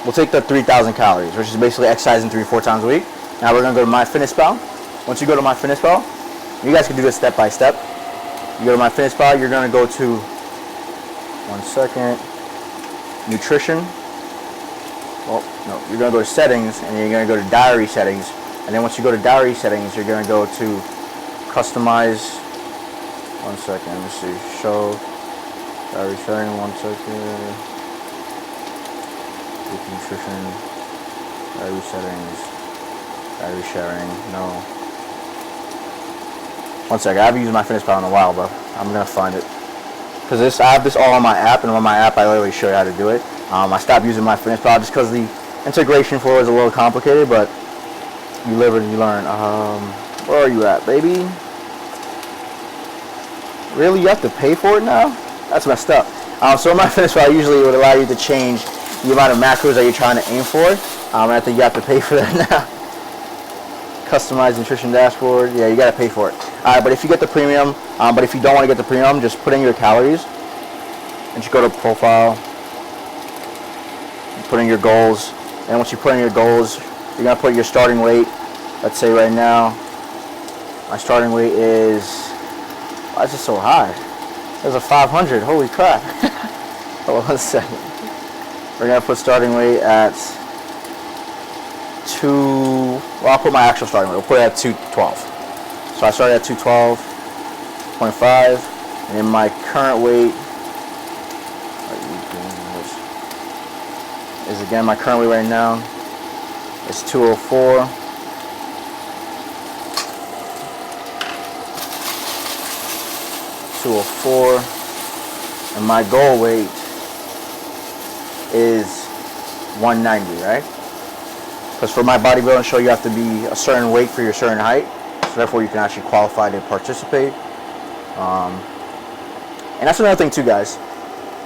B: we'll take the 3,000 calories, which is basically exercising 3 or 4 times a week. Now we're gonna go to MyFitnessPal. Once you go to MyFitnessPal, you guys can do this step by step. You go to MyFitnessPal, you're gonna go to, one second, nutrition. Well, no, you're gonna go to settings, and you're gonna go to diary settings. And then once you go to diary settings, you're gonna go to customize. 1 second, let me see. Show diary setting. 1 second. With nutrition, diary settings, diary sharing. No. 1 second. I haven't used MyFitnessPal in a while, but I'm gonna find it. Because I have this all on my app, and on my app I literally show you how to do it. I stopped using MyFitnessPal just because the integration flow is a little complicated, but you live and you learn. Where are you at, baby? Really, you have to pay for it now? That's messed up. So in MyFitnessPal, usually it would allow you to change the amount of macros that you're trying to aim for. I think you have to pay for that now. Customize nutrition dashboard. Yeah, you gotta pay for it. But if you get the premium, but if you don't want to get the premium, just put in your calories and just go to profile. Put in your goals, and once you put in your goals, you're gonna put your starting weight. Let's say right now, my starting weight is, why is it so high? There's a 500. Holy crap! Hold on 1 second. We're gonna put starting weight at 2. Well, I'll put my actual starting weight. We'll put it at 212. So I started at 212.5, and then my current weight is, again, my current weight right now is 204. And my goal weight is 190, right? Because for my bodybuilding show, you have to be a certain weight for your certain height, so therefore you can actually qualify to participate. And that's another thing too, guys.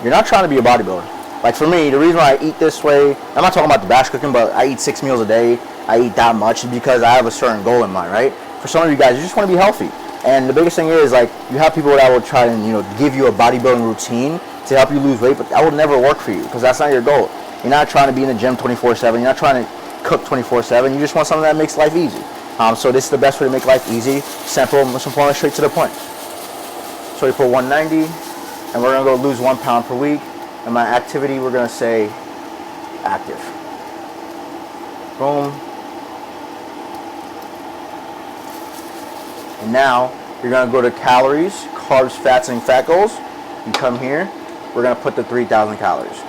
B: You're not trying to be a bodybuilder. Like for me, the reason why I eat this way, I'm not talking about the batch cooking, but I eat 6 meals a day. I eat that much because I have a certain goal in mind, right? For some of you guys, you just want to be healthy. And the biggest thing is, like, you have people that will try and, give you a bodybuilding routine to help you lose weight, but that will never work for you because that's not your goal. You're not trying to be in the gym 24/7. You're not trying to cook 24/7. You just want something that makes life easy. So this is the best way to make life easy, simple, most important, straight to the point. So we put 190, and we're gonna go lose 1 pound per week. And my activity, we're gonna say active. Boom. And now you're gonna go to calories, carbs, fats, and fat goals. You come here, we're gonna put the 3,000 calories,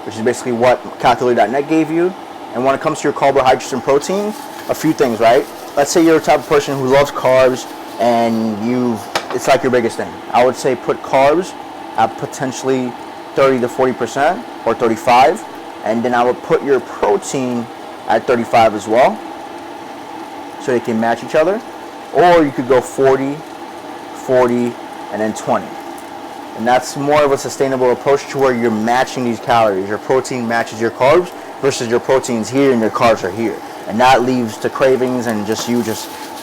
B: which is basically what Calculator.net gave you. And when it comes to your carbohydrates and protein, a few things, right? Let's say you're a type of person who loves carbs and it's like your biggest thing. I would say put carbs at potentially 30 to 40% or 35, and then I would put your protein at 35 as well, so they can match each other. Or you could go 40, 40, and then 20. And that's more of a sustainable approach to where you're matching these calories. Your protein matches your carbs versus your protein's here and your carbs are here. And that leads to cravings and just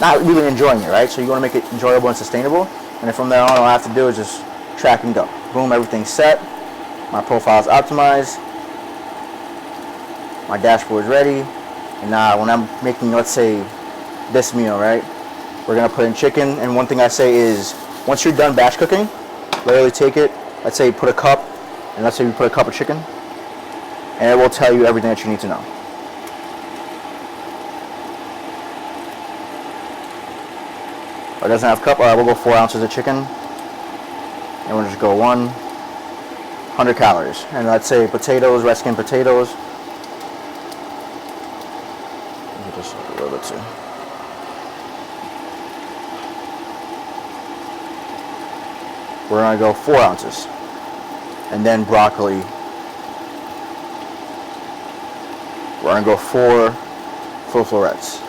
B: not really enjoying it, right? So you want to make it enjoyable and sustainable. And then from there on, all I have to do is just track and go. Boom, everything's set. My profile is optimized. My dashboard is ready. And now when I'm making, let's say, this meal, right? We're gonna put in chicken, and one thing I say is, once you're done batch cooking, literally take it, let's say you put a cup, and let's say you put a cup of chicken, and it will tell you everything that you need to know. Or it doesn't have a cup, all right, we'll go 4 ounces of chicken, and we'll just go 100 calories. And let's say potatoes, red skin potatoes. Just a little bit too. We're gonna go 4 ounces, and then broccoli. We're gonna go 4 full florets,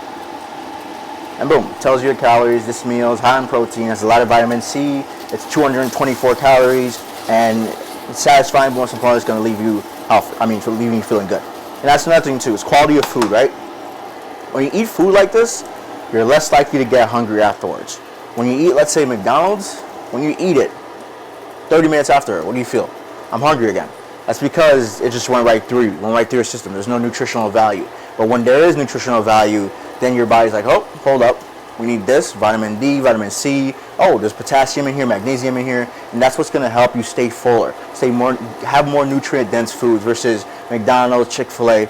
B: and boom, it tells you your calories. This meal is high in protein, has a lot of vitamin C. It's 224 calories, and it's satisfying. But most importantly, it's gonna leave you leaving you feeling good. And that's another thing too. It's quality of food, right? When you eat food like this, you're less likely to get hungry afterwards. When you eat, let's say McDonald's, when you eat it, 30 minutes after, what do you feel? I'm hungry again. That's because it just went right through your system. There's no nutritional value. But when there is nutritional value, then your body's like, oh, hold up. We need this, vitamin D, vitamin C. Oh, there's potassium in here, magnesium in here. And that's what's gonna help you stay fuller, have more nutrient-dense foods versus McDonald's, Chick-fil-A.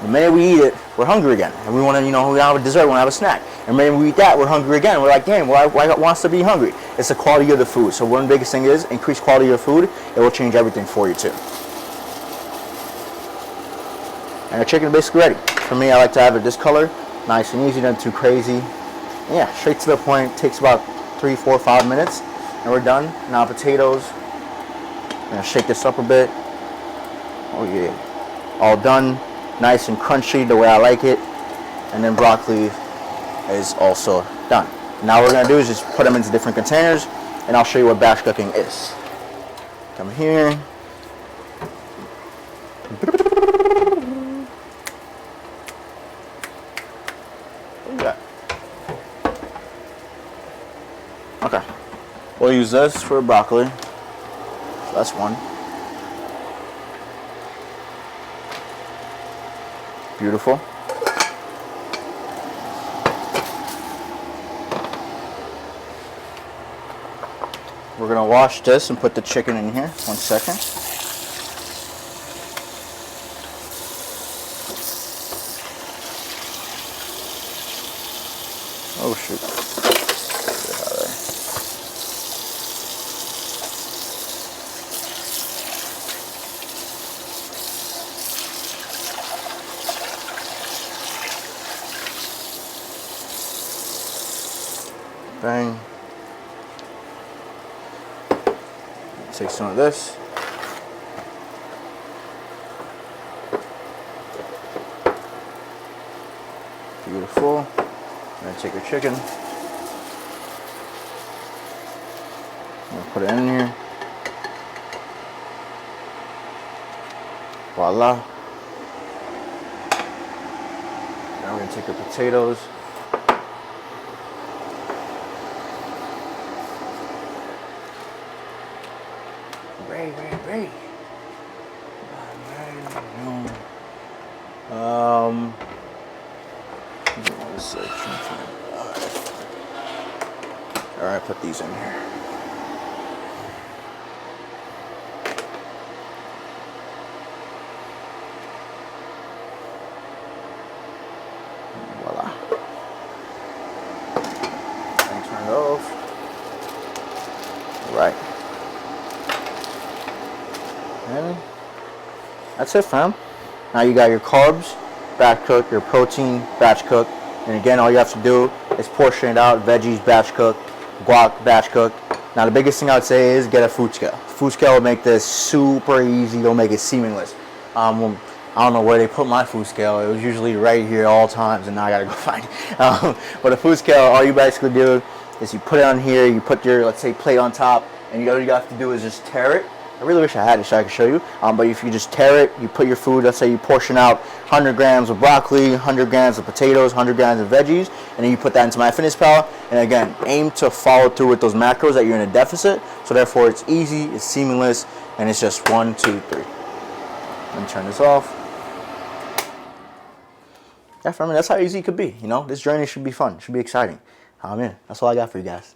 B: The minute we eat it, we're hungry again, and we want to, we have a dessert, we want to have a snack, and maybe we eat that, we're hungry again. We're like, damn, why wants to be hungry? It's the quality of the food. So one of the biggest thing is increase quality of your food. It will change everything for you too. And the chicken is basically ready. For me, I like to have it this color, nice and easy, not too crazy. And yeah, straight to the point. Takes about 3, 4, 5 minutes, and we're done. Now potatoes. I'm gonna shake this up a bit. Oh yeah, all done. Nice and crunchy the way I like it. And then broccoli is also done. Now what we're gonna do is just put them into different containers, and I'll show you what batch cooking is. Come here. Okay, we'll use this for broccoli. So that's one. Beautiful. We're gonna wash this and put the chicken in here. 1 second. Oh shoot. Bang. Take some of this. Beautiful. Then take your chicken. I'm gonna put it in here. Voila. Now we're gonna take the potatoes. Ray. All right, put these in here. Voila. And turn it off. All right. And that's it, fam. Now you got your carbs, batch cook, your protein, batch cook. And again, all you have to do is portion it out, veggies, batch cook, guac, batch cook. Now the biggest thing I would say is get a food scale. Food scale will make this super easy, it'll make it seamless. I don't know where they put my food scale. It was usually right here all times, and now I gotta go find it. But a food scale, all you basically do is you put it on here, you put your, let's say, plate on top, and all you have to do is just tear it. I really wish I had it so I could show you, but if you just tear it, you put your food, let's say you portion out 100 grams of broccoli, 100 grams of potatoes, 100 grams of veggies, and then you put that into MyFitnessPal, and again, aim to follow through with those macros that you're in a deficit, so therefore it's easy, it's seamless, and it's just 1, 2, 3. Let me turn this off. Yeah, for me, that's how easy it could be, this journey should be fun, should be exciting. Yeah, that's all I got for you guys.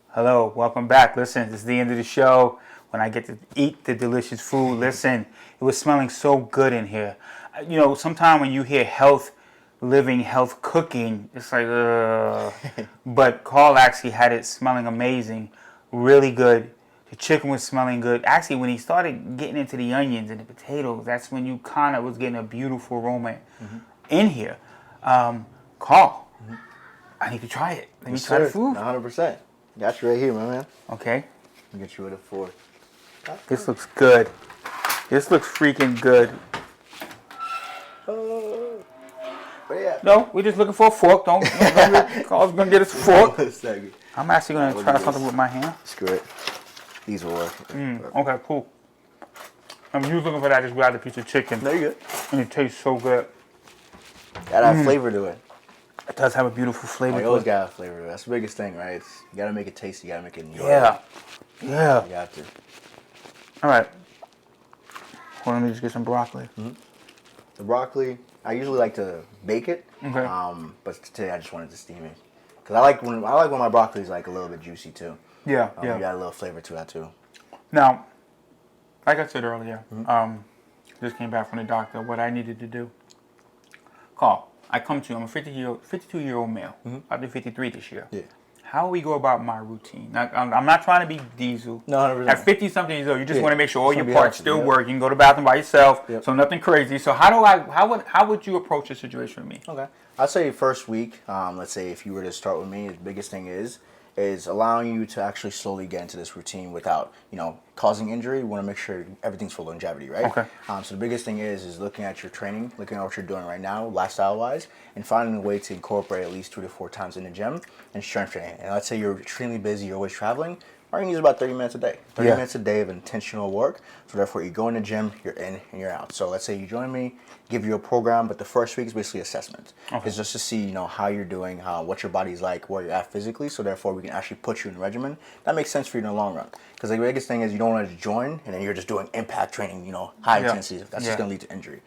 A: Hello, welcome back. Listen, this is the end of the show. When I get to eat the delicious food, listen, it was smelling so good in here. Sometimes when you hear health living, health cooking, it's like, but Carl actually had it smelling amazing, really good. The chicken was smelling good. Actually, when he started getting into the onions and the potatoes, that's when you kind of was getting a beautiful aroma in here. Carl, I need to try it. Let me try the food.
B: 100%. Got you right here, my man.
A: Okay.
B: I'll get you with a fork.
A: This looks good. This looks freaking good.
B: Yeah.
A: No, we're just looking for a fork. Don't Carl's gonna get us a fork. I'm actually gonna try something with my hand.
B: Screw it. These will work.
A: Okay, cool. I'm just looking for that. Just grab a piece of chicken.
B: There you go.
A: And it tastes so good.
B: Gotta have flavor to it.
A: It does have a beautiful flavor.
B: You always gotta have flavor to it. That's the biggest thing, right? You gotta make it tasty. You gotta make it enjoyable.
A: Yeah.
B: You have to.
A: All right. Well, let me just get some broccoli.
B: The broccoli, I usually like to bake it.
A: Okay.
B: But today I just wanted to steam it. Cause I like when my broccoli is like a little bit juicy too.
A: Yeah.
B: You got a little flavor to that too.
A: Now, like I said earlier, just came back from the doctor. What I needed to do Carl, I come to you. I'm a 52-year-old male. I'll be 53 this year.
B: Yeah.
A: How we go about my routine? Now, I'm not trying to be diesel.
B: No, 100%.
A: At 50-something years old, you just
B: Yeah.
A: want to make sure all
B: Just
A: your
B: wanna be
A: parts
B: healthy,
A: still
B: yep.
A: work. You can go to the bathroom by yourself,
B: Yep.
A: so nothing crazy. So how would you approach a situation with me?
B: Okay. I'd say first week, let's say if you were to start with me, the biggest thing is allowing you to actually slowly get into this routine without, causing injury. You want to make sure everything's for longevity, right?
A: Okay.
B: So the biggest thing is looking at your training, looking at what you're doing right now, lifestyle-wise, and finding a way to incorporate at least 2 to 4 times in the gym and strength training. And let's say you're extremely busy, you're always traveling, all you need is about 30 minutes a day. 30
A: Yeah.
B: minutes a day of intentional work. So therefore, you go in the gym, you're in and you're out. So let's say you join me, give you a program, but the first week is basically assessment.
A: Okay.
B: It's just to see, how you're doing, what your body's like, where you're at physically. So therefore, we can actually put you in a regimen that makes sense for you in the long run. Because the biggest thing is you don't want to join and then you're just doing impact training, high
A: Yeah.
B: intensity. That's
A: Yeah.
B: just going to lead to injury.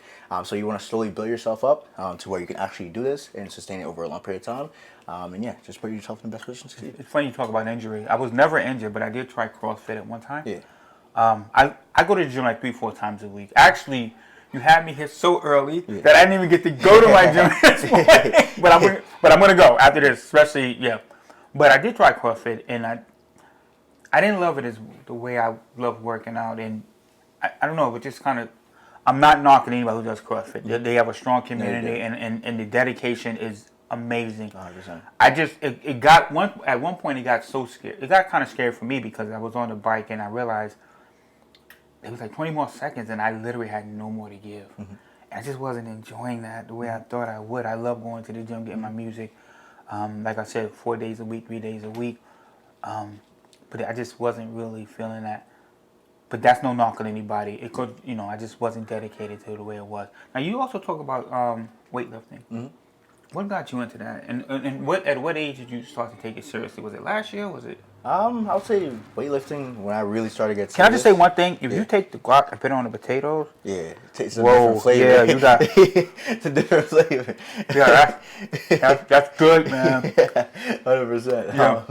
B: So you want to slowly build yourself up to where you can actually do this and sustain it over a long period of time. And yeah, just put yourself in the best position to succeed.
A: It's funny you talk about injury. I was never injured, but I did try CrossFit at one time.
B: Yeah.
A: I go to the gym like 3-4 times a week. Actually, you had me here so early that I didn't even get to go to my gym this morning. But I'm gonna go after this, especially But I did try CrossFit, and I didn't love it as the way I love working out, and I don't know, but just kind of. I'm not knocking anybody who does CrossFit. They have a strong community, and the dedication is amazing.
B: 100%.
A: It got at one point it got so scared. It got kind of scary for me because I was on the bike and I realized it was like 20 more seconds and I literally had no more to give. I just wasn't enjoying that the way I thought I would. I love going to the gym, getting my music. Like I said, 4 days a week, 3 days a week. But I just wasn't really feeling that. But that's no knock on anybody. It could, I just wasn't dedicated to it the way it was. Now you also talk about weightlifting. What got you into that? And at what age did you start to take it seriously? Was it last year? Was it?
B: I would say weightlifting when I really started to get serious.
A: Can I just say one thing? If you take the guac and put it on the potatoes,
B: Yeah, it tastes a
A: Whoa,
B: different flavor.
A: yeah, you got-
B: it's a different flavor.
A: that's good, man.
B: 100%.
A: Yeah.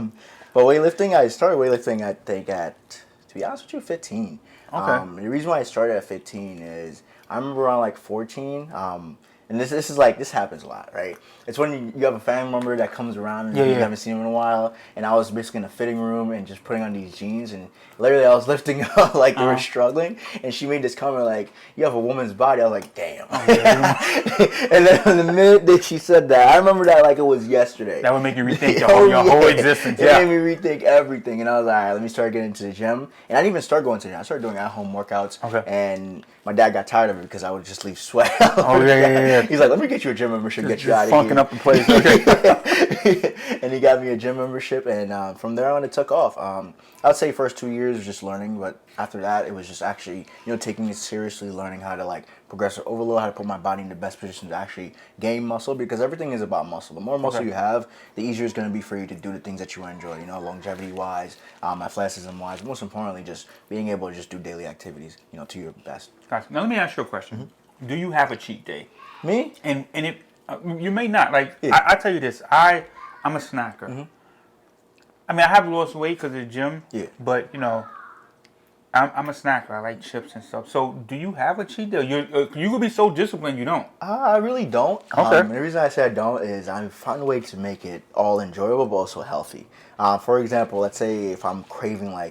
B: But weightlifting, I started weightlifting, I think, to be honest with you, 15.
A: Okay.
B: The reason why I started at 15 is I remember around like 14. And this happens a lot, right? It's when you have a family member that comes around and you haven't seen them in a while. And I was basically in a fitting room and just putting on these jeans. And literally I was lifting up like they were struggling. And she made this comment like, you have a woman's body. I was like, damn. And then the minute that she said that, I remember that like it was yesterday.
A: That would make you rethink your whole existence.
B: It made me rethink everything. And I was like, all right, let me start getting into the gym. And I didn't even start going to the gym. I started doing at-home workouts.
A: Okay.
B: And my dad got tired of it because I would just leave sweat.
A: Yeah.
B: He's like, let me get you a gym membership, get you out of
A: funking
B: here.
A: up the place. Okay.
B: And he got me a gym membership, and from there on, it took off. I would say first 2 years was just learning, but after that, it was just actually, taking it seriously, learning how to like progressive overload, how to put my body in the best position to actually gain muscle, because everything is about muscle. The more muscle you have, the easier it's going to be for you to do the things that you enjoy, longevity-wise, athleticism-wise, most importantly, just being able to just do daily activities, to your best.
A: Gotcha. Now let me ask you a question. Do you have a cheat day?
B: Me?
A: And if you may not, like I tell you this, I'm a snacker. I mean, I have lost weight because of the gym.
B: Yeah.
A: But I'm a snacker. I like chips and stuff. So do you have a cheat day? You could be so disciplined you don't.
B: I really don't.
A: Okay.
B: And the reason I say I don't is I find a way to make it all enjoyable but also healthy. For example, let's say if I'm craving like